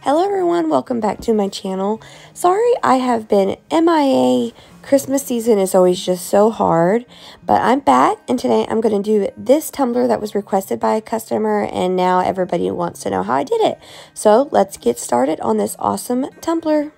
Hello everyone, welcome back to my channel. Sorry I have been MIA. Christmas season is always just so hard, but I'm back and today I'm going to do this tumbler that was requested by a customer and now everybody wants to know how I did it. So let's get started on this awesome tumbler.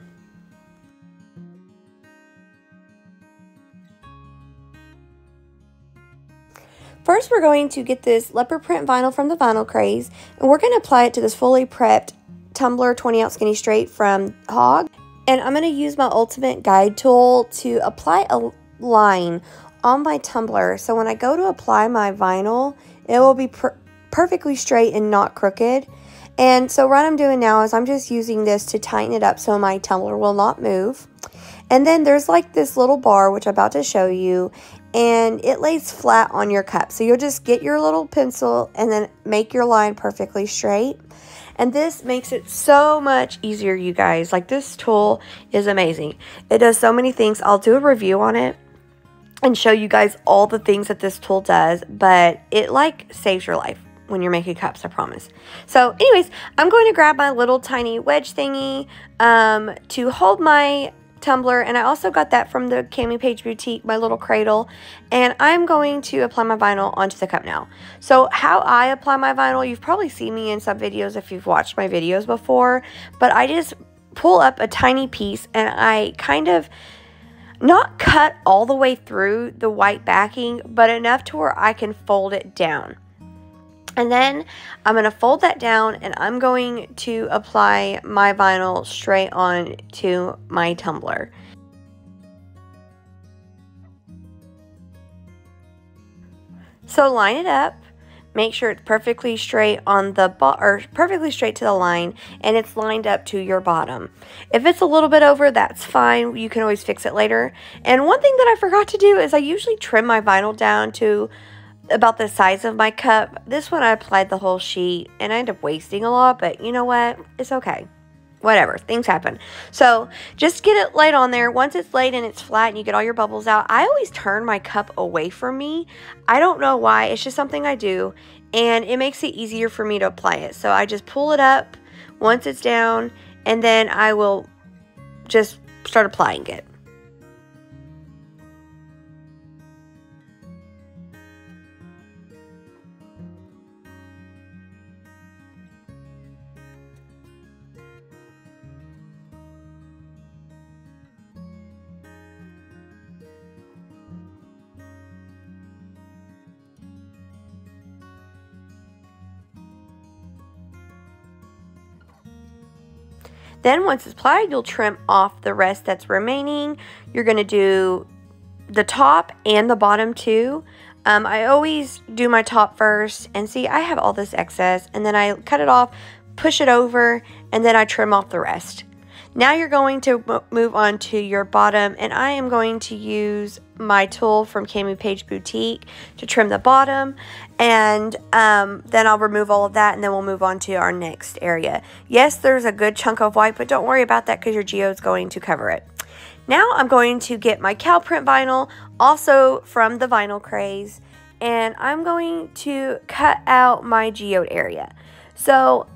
First we're going to get this leopard print vinyl from the vinyl Craze and we're going to apply it to this fully prepped Tumbler 20-ounce skinny straight from Hog, and I'm going to use my ultimate guide tool to apply a line on my tumbler so when I go to apply my vinyl it will be perfectly straight and not crooked. And so what I'm doing now is I'm just using this to tighten it up so my tumbler will not move. And then there's like this little bar which I'm about to show you, and it lays flat on your cup, so you'll just get your little pencil and then make your line perfectly straight. And this makes it so much easier, you guys. Like, this tool is amazing. It does so many things. I'll do a review on it and show you guys all the things that this tool does, but it like saves your life when you're making cups, I promise. So anyways, I'm going to grab my little tiny wedge thingy to hold my tumbler, and I also got that from the Cami Page Boutique, my little cradle, and I'm going to apply my vinyl onto the cup now. So how I apply my vinyl, you've probably seen me in some videos if you've watched my videos before, but I just pull up a tiny piece and I kind of not cut all the way through the white backing, but enough to where I can fold it down. And then I'm going to fold that down and I'm going to apply my vinyl straight on to my tumbler. So line it up, make sure it's perfectly straight on the perfectly straight to the line, and it's lined up to your bottom. If it's a little bit over, that's fine. You can always fix it later. And one thing that I forgot to do is I usually trim my vinyl down to about the size of my cup. This one I applied the whole sheet and I ended up wasting a lot, but you know what? It's okay. Whatever. Things happen. So just get it laid on there. Once it's laid and it's flat and you get all your bubbles out, I always turn my cup away from me. I don't know why. It's just something I do and it makes it easier for me to apply it. So I just pull it up once it's down and then I will just start applying it. Then once it's applied, you'll trim off the rest that's remaining. You're going to do the top and the bottom too. I always do my top first, and see, I have all this excess, and then I cut it off, push it over, and then I trim off the rest. Now you're going to move on to your bottom, and I am going to use my tool from Cami Page Boutique to trim the bottom, and then I'll remove all of that, and then we'll move on to our next area. Yes, there's a good chunk of white, but don't worry about that because your Geode's going to cover it. Now I'm going to get my cow print vinyl, also from the Vinyl Craze, and I'm going to cut out my Geode area. So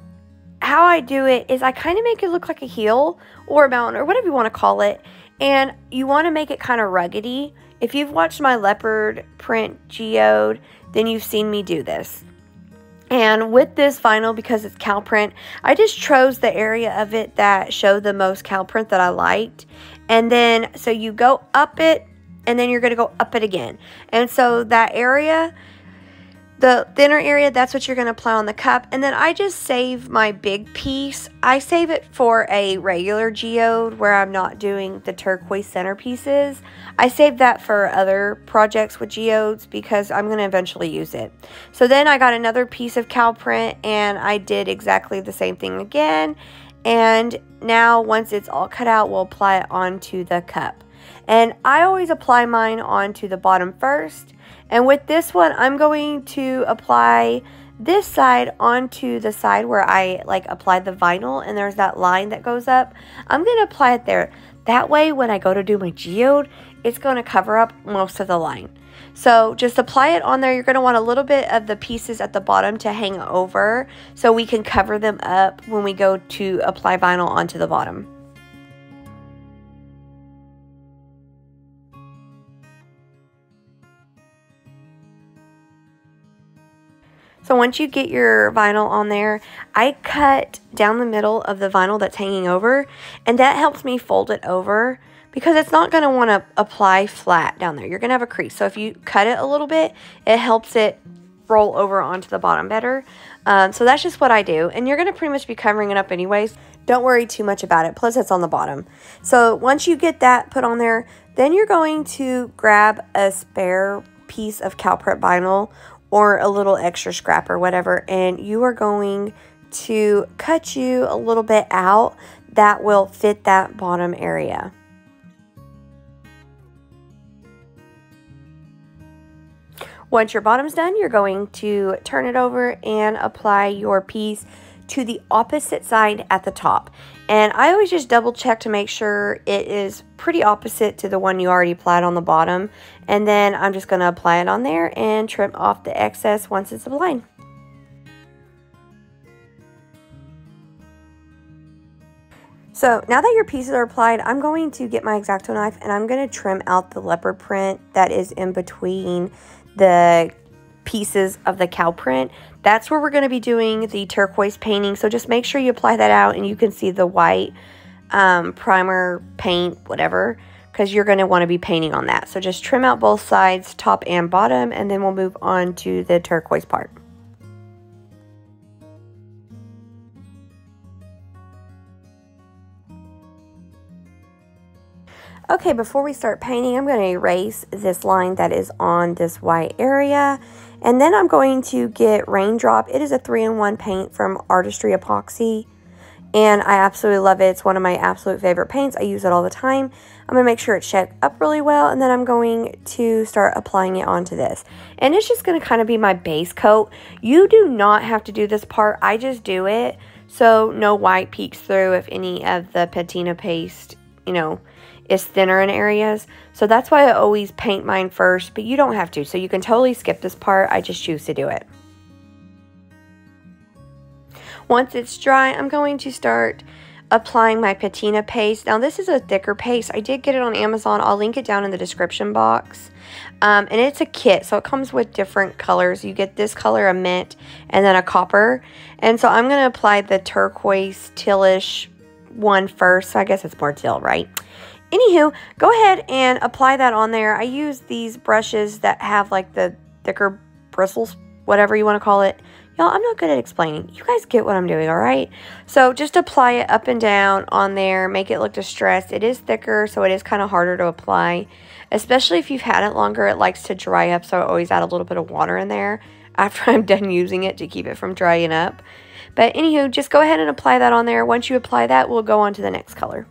how I do it is I kind of make it look like a heel or a mountain or whatever you want to call it, and you want to make it kind of ruggedy. If you've watched my leopard print Geode, then you've seen me do this. And with this vinyl, because it's cow print, I just chose the area of it that showed the most cow print that I liked. And then, so you go up it, and then you're going to go up it again. And so that area, the thinner area, that's what you're going to apply on the cup. And then I just save my big piece. I save it for a regular geode where I'm not doing the turquoise centerpieces. I save that for other projects with geodes because I'm going to eventually use it. So then I got another piece of cow print and I did exactly the same thing again. And now once it's all cut out, we'll apply it onto the cup. And I always apply mine onto the bottom first. And with this one, I'm going to apply this side onto the side where I like applied the vinyl and there's that line that goes up. I'm going to apply it there. That way, when I go to do my geode, it's going to cover up most of the line. So just apply it on there. You're going to want a little bit of the pieces at the bottom to hang over so we can cover them up when we go to apply vinyl onto the bottom. So once you get your vinyl on there, I cut down the middle of the vinyl that's hanging over, and that helps me fold it over because it's not going to want to apply flat down there. You're going to have a crease. So if you cut it a little bit, it helps it roll over onto the bottom better. So that's just what I do. And you're going to pretty much be covering it up anyways. Don't worry too much about it. Plus it's on the bottom. So once you get that put on there, then you're going to grab a spare piece of cow prep vinyl or a little extra scrap or whatever, and you are going to cut you a little bit out that will fit that bottom area. Once your bottom's done, you're going to turn it over and apply your piece to the opposite side at the top. And I always just double check to make sure it is pretty opposite to the one you already applied on the bottom. And then I'm just going to apply it on there and trim off the excess once it's applied. So now that your pieces are applied, I'm going to get my X-Acto knife and I'm going to trim out the leopard print that is in between the pieces of the cow print. That's where we're going to be doing the turquoise painting. So just make sure you apply that out and you can see the white primer, paint, whatever, because you're going to want to be painting on that. So just trim out both sides, top and bottom, and then we'll move on to the turquoise part. Okay, before we start painting, I'm going to erase this line that is on this white area. And then I'm going to get Raindrop. It is a 3-in-1 paint from Artistry Epoxy. And I absolutely love it. It's one of my absolute favorite paints. I use it all the time. I'm going to make sure it's checked up really well. And then I'm going to start applying it onto this. And it's just going to kind of be my base coat. You do not have to do this part. I just do it so no white peeks through if any of the patina paste, you know, is thinner in areas. So that's why I always paint mine first, but you don't have to. So you can totally skip this part. I just choose to do it. Once it's dry, I'm going to start applying my patina paste. Now this is a thicker paste. I did get it on Amazon. I'll link it down in the description box. And it's a kit, so it comes with different colors. You get this color, a mint, and then a copper. And so I'm going to apply the turquoise tealish one first. So I guess it's more teal, right? Anywho, go ahead and apply that on there. I use these brushes that have like the thicker bristles, whatever you want to call it. Y'all, I'm not good at explaining. You guys get what I'm doing, all right? So just apply it up and down on there. Make it look distressed. It is thicker, so it is kind of harder to apply. Especially if you've had it longer, it likes to dry up, so I always add a little bit of water in there after I'm done using it to keep it from drying up. But anywho, just go ahead and apply that on there. Once you apply that, we'll go on to the next color.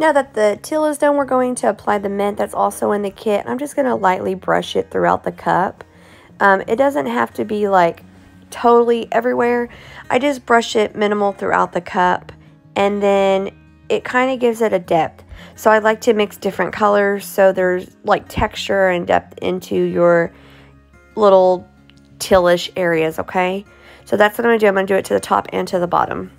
Now that the teal is done, we're going to apply the mint that's also in the kit. I'm just going to lightly brush it throughout the cup. It doesn't have to be like totally everywhere. I just brush it minimal throughout the cup, and then it kind of gives it a depth. So I like to mix different colors so there's like texture and depth into your little tealish areas, okay? So that's what I'm going to do. I'm going to do it to the top and to the bottom.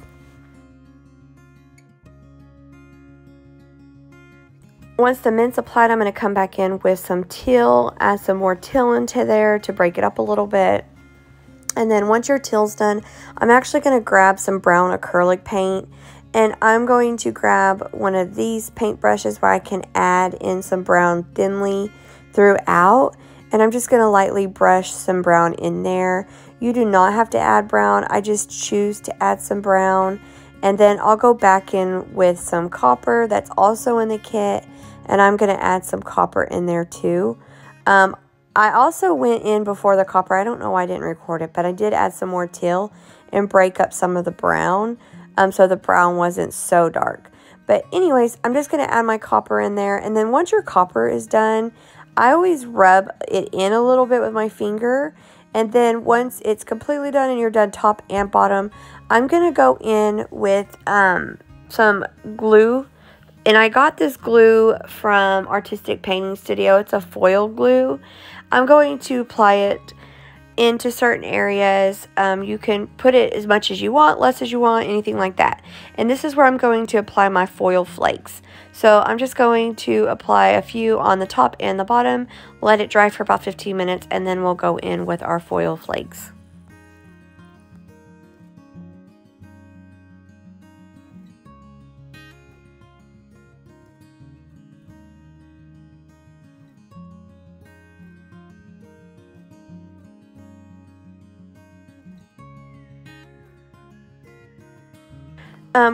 Once the mint's applied, I'm going to come back in with some teal, add some more teal into there to break it up a little bit. And then once your teal's done, I'm actually going to grab some brown acrylic paint And I'm going to grab one of these paint brushes where I can add in some brown thinly throughout. And I'm just going to lightly brush some brown in there. You do not have to add brown. I just choose to add some brown. And then I'll go back in with some copper that's also in the kit. And I'm going to add some copper in there too. I also went in before the copper. I don't know why I didn't record it, but I did add some more teal and break up some of the brown. So the brown wasn't so dark. But anyways, I'm just going to add my copper in there. And then once your copper is done, I always rub it in a little bit with my finger. And then once it's completely done and you're done top and bottom, I'm going to go in with some glue. And I got this glue from Artistic Painting Studio. It's a foil glue. I'm going to apply it into certain areas. You can put it as much as you want, less as you want, anything like that. And this is where I'm going to apply my foil flakes. So I'm just going to apply a few on the top and the bottom, let it dry for about 15 minutes, and then we'll go in with our foil flakes.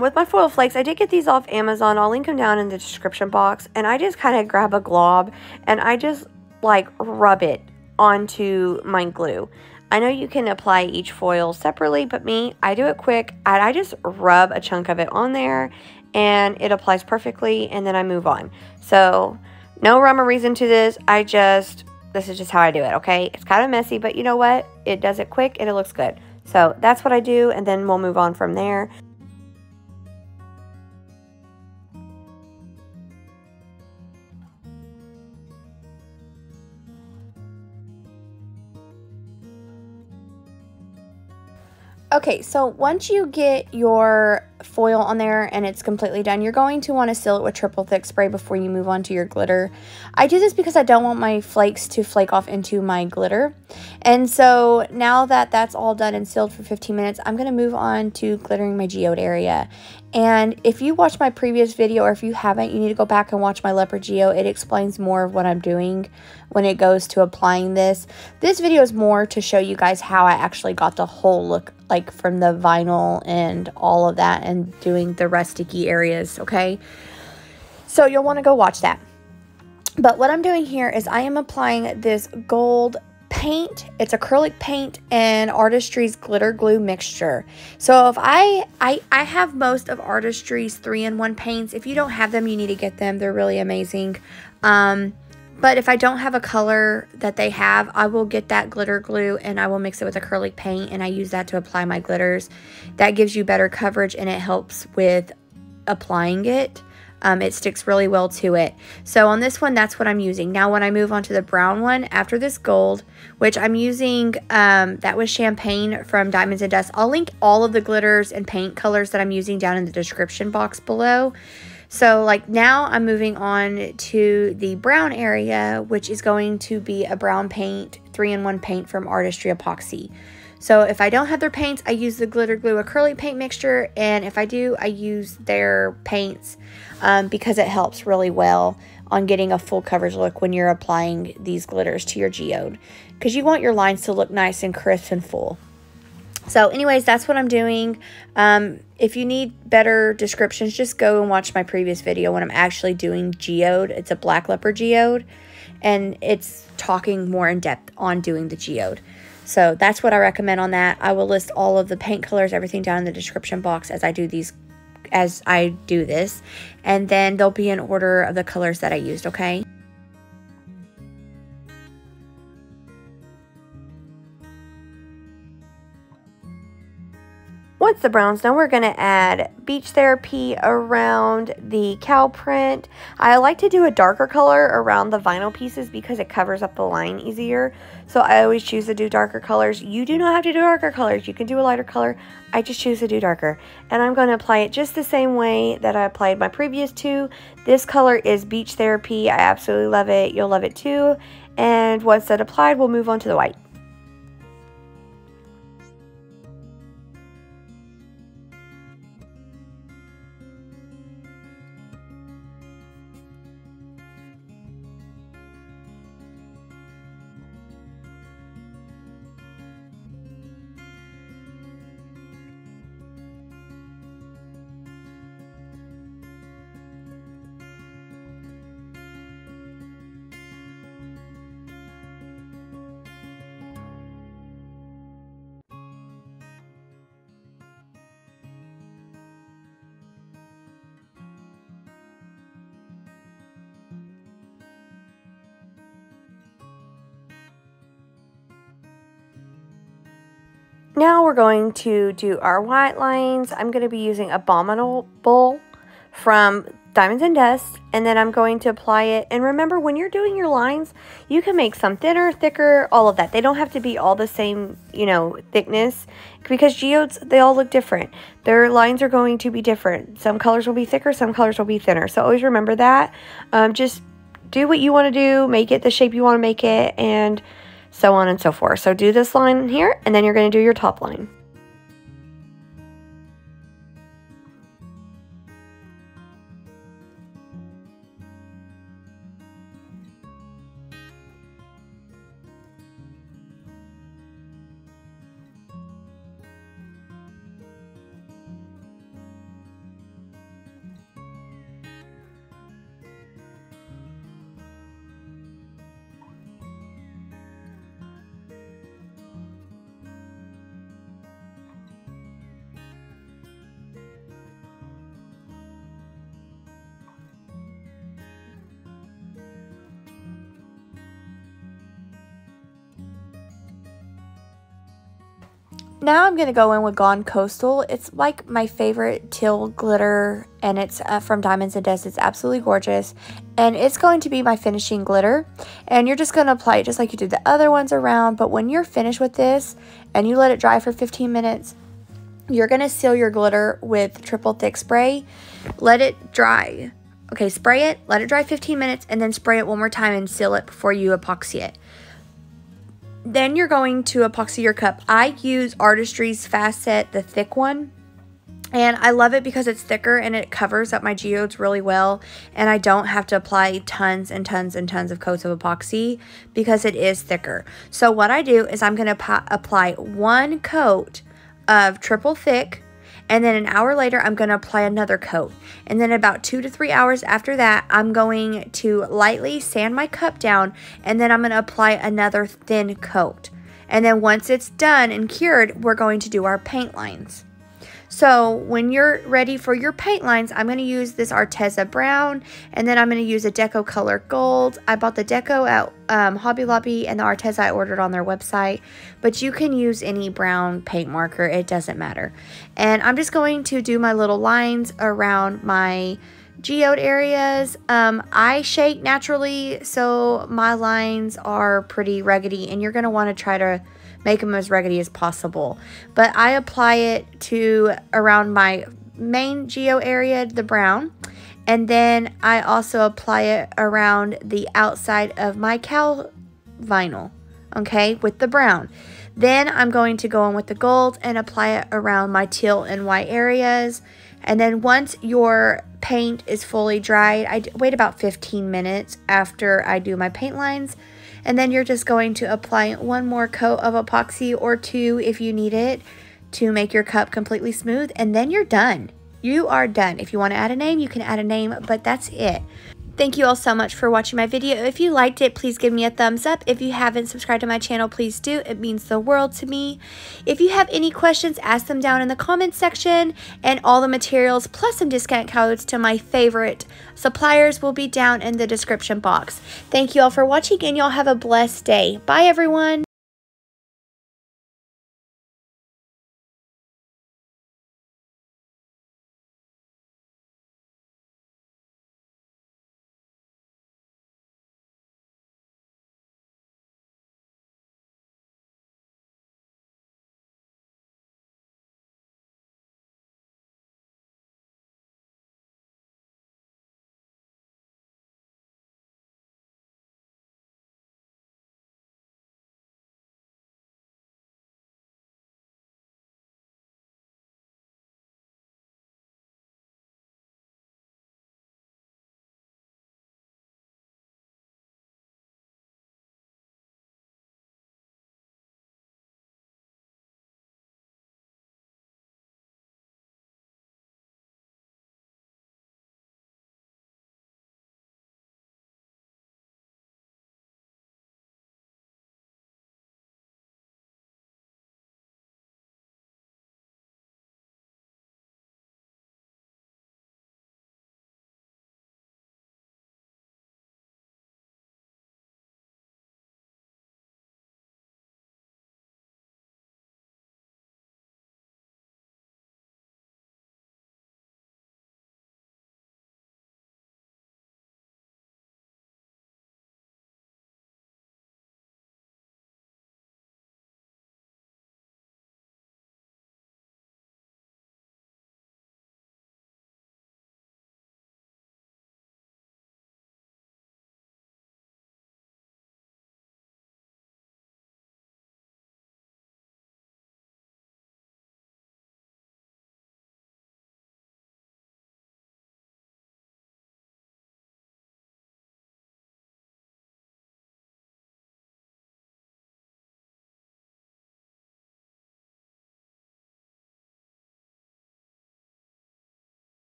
With my foil flakes, I did get these off Amazon. I'll link them down in the description box. And I just kind of grab a glob and I just like rub it onto my glue. I know you can apply each foil separately, but I do it quick. And I just rub a chunk of it on there and it applies perfectly, and then I move on. So no rhyme or reason to this. This is just how I do it, okay? It's kind of messy, but you know what? It does it quick and it looks good. So that's what I do, and then we'll move on from there. Okay, so once you get your foil on there and it's completely done, you're going to want to seal it with triple thick spray before you move on to your glitter. I do this because I don't want my flakes to flake off into my glitter. And so now that that's all done and sealed for 15 minutes, I'm going to move on to glittering my geode area. And if you watched my previous video, or if you haven't, you need to go back and watch my Leopard geode. It explains more of what I'm doing when it goes to applying this. This video is more to show you guys how I actually got the whole look, like from the vinyl and all of that, and doing the rusticy areas, okay? So you'll want to go watch that. But what I'm doing here is I am applying this gold paint. It's acrylic paint and Artistry's glitter glue mixture. So if I have most of Artistry's 3-in-1 paints. If you don't have them, you need to get them. They're really amazing. But if I don't have a color that they have, I will get that glitter glue and I will mix it with acrylic paint, and I use that to apply my glitters. That gives you better coverage and it helps with applying it. It sticks really well to it. So on this one, that's what I'm using. Now when I move on to the brown one, after this gold, which I'm using, that was Champagne from Diamonds and Dust. I'll link all of the glitters and paint colors that I'm using down in the description box below. So like now I'm moving on to the brown area, which is going to be a brown paint, 3-in-1 paint from Artistry Epoxy. So if I don't have their paints, I use the glitter glue acrylic paint mixture, and if I do, I use their paints because it helps really well on getting a full coverage look when you're applying these glitters to your geode, because you want your lines to look nice and crisp and full. So anyways, that's what I'm doing. If you need better descriptions, just go and watch my previous video when I'm actually doing geode. It's a black leopard geode, and it's talking more in depth on doing the geode. So that's what I recommend on that. I will list all of the paint colors, everything down in the description box as I do this. And then they'll be in order of the colors that I used, okay? Once the brown's done, we're going to add Beach Therapy around the cow print. I like to do a darker color around the vinyl pieces because it covers up the line easier. So I always choose to do darker colors. You do not have to do darker colors. You can do a lighter color. I just choose to do darker. And I'm going to apply it just the same way that I applied my previous two. This color is Beach Therapy. I absolutely love it. You'll love it too. And once that applied, we'll move on to the white. Now we're going to do our white lines. I'm going to be using Abominable from Diamonds and Dust, and then I'm going to apply it. And remember, when you're doing your lines, you can make some thinner, thicker, all of that. They don't have to be all the same, you know, thickness, because geodes, they all look different. Their lines are going to be different. Some colors will be thicker, some colors will be thinner. So always remember that. Just do what you want to do, make it the shape you want to make it, and so on and so forth. So do this line here, and then you're going to do your top line. Now I'm going to go in with Gone Coastal. It's like my favorite teal glitter, and it's from Diamonds and Dust. It's absolutely gorgeous, and it's going to be my finishing glitter. And you're just going to apply it just like you did the other ones around, but when you're finished with this and you let it dry for 15 minutes, you're going to seal your glitter with triple thick spray. Let it dry. Okay, spray it, let it dry 15 minutes, and then spray it one more time and seal it before you epoxy it. Then you're going to epoxy your cup. I use Artistry's Fast Set, the thick one. And I love it because it's thicker and it covers up my geodes really well. And I don't have to apply tons and tons and tons of coats of epoxy because it is thicker. So what I do is I'm going to apply one coat of triple thick. And then an hour later, I'm going to apply another coat. And then about 2 to 3 hours after that, I'm going to lightly sand my cup down. And then I'm going to apply another thin coat. And then once it's done and cured, we're going to do our paint lines. So when you're ready for your paint lines, I'm going to use this Arteza brown, and then I'm going to use a Deco color gold. I bought the Deco at Hobby Lobby, and the Arteza I ordered on their website, but you can use any brown paint marker. It doesn't matter. And I'm just going to do my little lines around my geode areas. I shake naturally, so my lines are pretty ruggedy, and you're going to want to try to make them as ruggedy as possible. But I apply it to around my main geo area, the brown, and then I also apply it around the outside of my cow vinyl, okay, with the brown. Then I'm going to go in with the gold and apply it around my teal and white areas. And then once your paint is fully dried, I wait about 15 minutes after I do my paint lines. And then you're just going to apply one more coat of epoxy or two if you need it to make your cup completely smooth. And then you're done. You are done. If you want to add a name, you can add a name, but that's it. Thank you all so much for watching my video. If you liked it, please give me a thumbs up. If you haven't subscribed to my channel, please do. It means the world to me. If you have any questions, ask them down in the comments section. And all the materials plus some discount codes to my favorite suppliers will be down in the description box. Thank you all for watching, and y'all have a blessed day. Bye, everyone.